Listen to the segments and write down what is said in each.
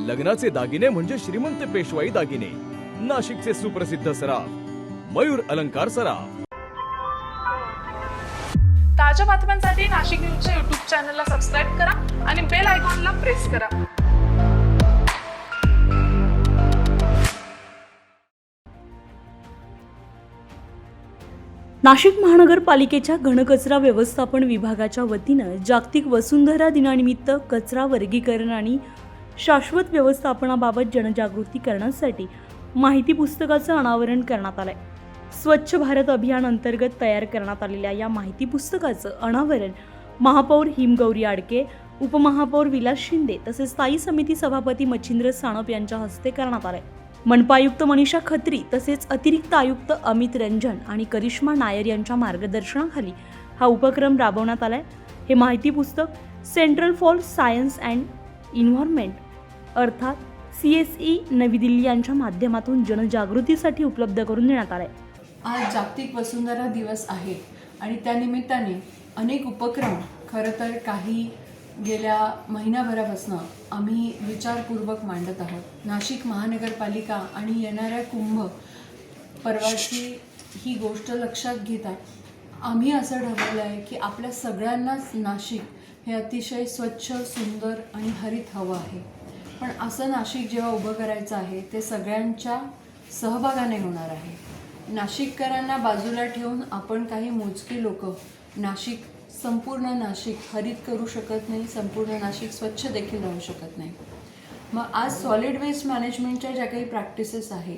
लग्नाचे दागिने म्हणजे श्रीमंत पेशवाई दागिने, नाशिकचे सुप्रसिद्ध सराफ मयूर अलंकार सराफ। ताज्या बातम्यांसाठी नाशिक न्यूजच्या YouTube चॅनलला सबस्क्राईब करा आणि बेल आयकॉनला प्रेस करा। नाशिक महानगरपालिकेच्या घनकचरा व्यवस्थापन विभागाच्या वतीनं जागतिक वसुंधरा दिनानिमित्त कचरा वर्गीकरण आणि शाश्वत व्यवस्थापनाबाबत जनजागृती करण्यासाठी माहिती पुस्तकाचं अनावरण करण्यात आलंय। स्वच्छ भारत अभियान अंतर्गत तयार करण्यात आलेल्या या माहिती पुस्तकाचं अनावरण महापौर हिमगौरी आडके, उपमहापौर विलास शिंदे तसेच स्थायी समिती सभापती मच्छिंद्र सानप यांच्या हस्ते करण्यात आलंय। मनपा आयुक्त मनीषा खत्री तसेच अतिरिक्त आयुक्त अमित रंजन आणि करिश्मा नायर यांच्या मार्गदर्शनाखाली हा उपक्रम राबवण्यात आलाय। हे माहिती पुस्तक central for science and environment अर्थात CSE नवी दिल्ली यांच्या माध्यमातून जनजागृतीसाठी उपलब्ध करून देण्यात आलाय। आज जागतिक वसुंधरा दिवस आहे आणि त्यानिमित्ताने अनेक उपक्रम खरं तर काही गेल्या महिनाभरापासून आम्ही विचारपूर्वक मांडत आहोत। नाशिक महानगरपालिका आणि येणाऱ्या कुंभ पर्वाची ही गोष्ट लक्षात घेता आम्ही असं ठरवलं आहे की आपल्या सगळ्यांनाच नाशिक हे अतिशय स्वच्छ, सुंदर आणि हरित हवं आहे। पण असं नाशिक जेव्हा उभं करायचं आहे ते सगळ्यांच्या सहभागाने होणार आहे। नाशिककरांना बाजूला ठेवून आपण काही मोजकी लोक संपूर्ण नाशिक हरित करू शकत नाही, संपूर्ण नाशिक स्वच्छ देखील राहू शकत नाही। मग आज सॉलिड वेस्ट मॅनेजमेंटच्या ज्या काही प्रॅक्टिसेस आहे,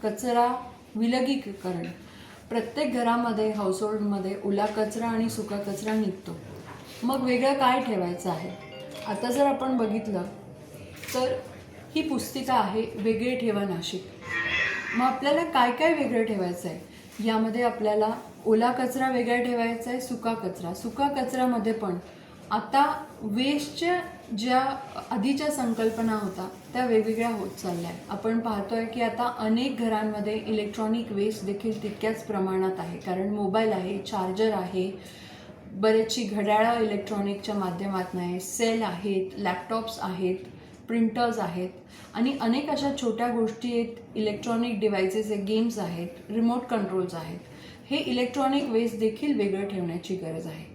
कचरा विलगीकरण, प्रत्येक घरामध्ये हाऊसहोल्डमध्ये ओला कचरा आणि सुका कचरा निघतो। मग वेगळं काय ठेवायचं आहे? आता जर आपण बघितलं तर ही पुस्तिका आहे वेगळे ठेवा नाशिक। मग आपल्याला काय काय वेगळं ठेवायचं आहे? यामध्ये आपल्याला ओला कचरा वेगळा ठेवायचा आहे, सुका कचऱ्यामध्ये पण आता वेस्टच्या ज्या आधीच्या संकल्पना होता त्या वेगवेगळ्या होत चालल्या आहेत। आपण पाहतोय की आता अनेक घरांमध्ये इलेक्ट्रॉनिक वेस्ट देखील तितक्याच प्रमाणात आहे, कारण मोबाईल आहे, चार्जर आहे, बरेचशी घड्याळं इलेक्ट्रॉनिकच्या माध्यमातून आहे, सेल आहेत, लॅपटॉप्स आहेत, प्रिंटर्स आहेत आणि अनेक अशा छोट्या गोष्टी आहेत, इलेक्ट्रॉनिक डिव्हाइसेस आहेत, गेम्स आहेत, रिमोट कंट्रोल्स आहेत। हे इलेक्ट्रॉनिक वेस्ट देखील वेगळं ठेवण्याची गरज आहे।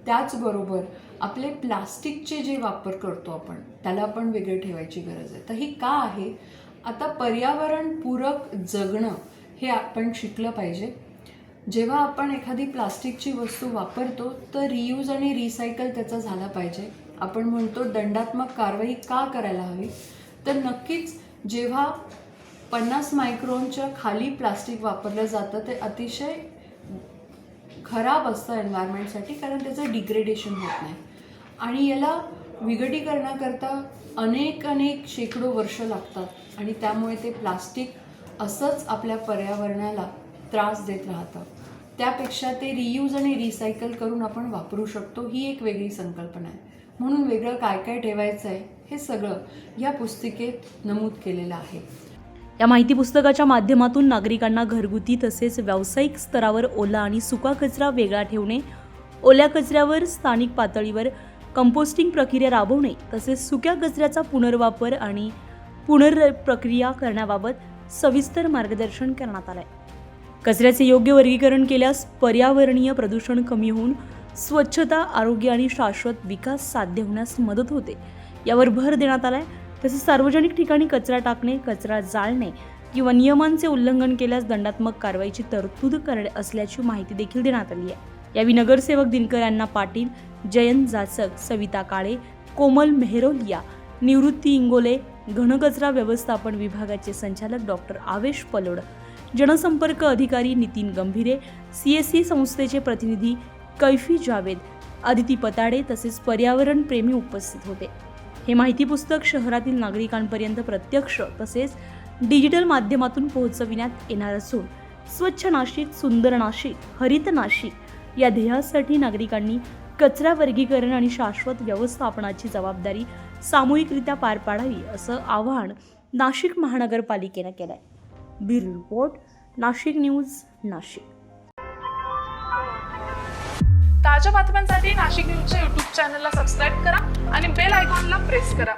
त्याचबरोबर आपले प्लास्टिकचे जे वापर करतो आपण त्याला पण वेगळं ठेवायची गरज आहे। तर ही का आहे? आता पर्यावरणपूरक जगणं हे आपण शिकलं पाहिजे। जेव्हा आपण एखादी प्लास्टिकची वस्तू वापरतो तर रियूज आणि रिसायकल त्याचा झाला पाहिजे। आपण म्हणतो दंडात्मक कारवाई का करायला हवी? तर नक्कीच जेव्हा 50 मायक्रॉनच्या खाली प्लास्टिक वापरलं जातं ते अतिशय खराब असतं एन्व्हायरमेंटसाठी, कारण त्याचं डिग्रेडेशन होत नाही आणि याला विघटीकरणाकरता अनेक शेकडो वर्ष लागतात आणि त्यामुळे ते प्लास्टिक असंच आपल्या पर्यावरणाला त्रास देत राहतं। त्यापेक्षा ते रियूज आणि रिसायकल करून आपण वापरू शकतो, ही एक वेगळी संकल्पना आहे। म्हणून वेगळं काय काय ठेवायचं आहे हे सगळं या पुस्तिकेत नमूद केलेलं आहे। या माहिती पुस्तकाच्या माध्यमातून नागरिकांना घरगुती तसेच व्यावसायिक स्तरावर ओला आणि सुका कचरा वेगळा ठेवणे, ओल्या कचऱ्यावर स्थानिक पातळीवर कंपोस्टिंग प्रक्रिया राबवणे तसेच सुक्या कचऱ्याचा पुनर्वापर आणि पुनर्प्रक्रिया करण्याबाबत सविस्तर मार्गदर्शन करण्यात आलंय। कचऱ्याचे योग्य वर्गीकरण केल्यास पर्यावरणीय प्रदूषण कमी होऊन स्वच्छता, आरोग्य आणि शाश्वत विकास साध्य होण्यास मदत होते, यावर भर देण्यात आलाय। तसेच सार्वजनिक ठिकाणी कचरा टाकणे, कचरा जाळणे किंवा नियमांचे उल्लंघन केल्यास दंडात्मक कारवाईची तरतूद करण्यात असल्याची माहिती देखील देण्यात आली आहे। यावेळी नगरसेवक दिनकर अण्णा पाटील, जयंत जाचक, सविता काळे, कोमल मेहरोलिया, निवृत्ती इंगोले, घनकचरा व्यवस्थापन विभागाचे संचालक डॉक्टर आवेश पलोड, जनसंपर्क अधिकारी नितीन गंभीरे, CSE संस्थेचे प्रतिनिधी कैफी जावेद, आदिती पताडे तसेच पर्यावरण प्रेमी उपस्थित होते। हे माहिती पुस्तक शहरातील नागरिकांपर्यंत प्रत्यक्ष तसेच डिजिटल माध्यमातून पोहोचविण्यात येणार असून स्वच्छ नाशिक, सुंदर नाशिक, हरित नाशिक या ध्येयासाठी नागरिकांनी कचरा वर्गीकरण आणि शाश्वत व्यवस्थापनाची जबाबदारी सामूहिकरित्या पार पाडावी असं आवाहन नाशिक महानगरपालिकेनं केलंय। Bureau report, Nashik news, Nashik. ताज्या बातम्यांसाठी नाशिक न्यूजच्या YouTube चॅनलला सबस्क्राईब करा आणि बेल आयकॉनला प्रेस करा।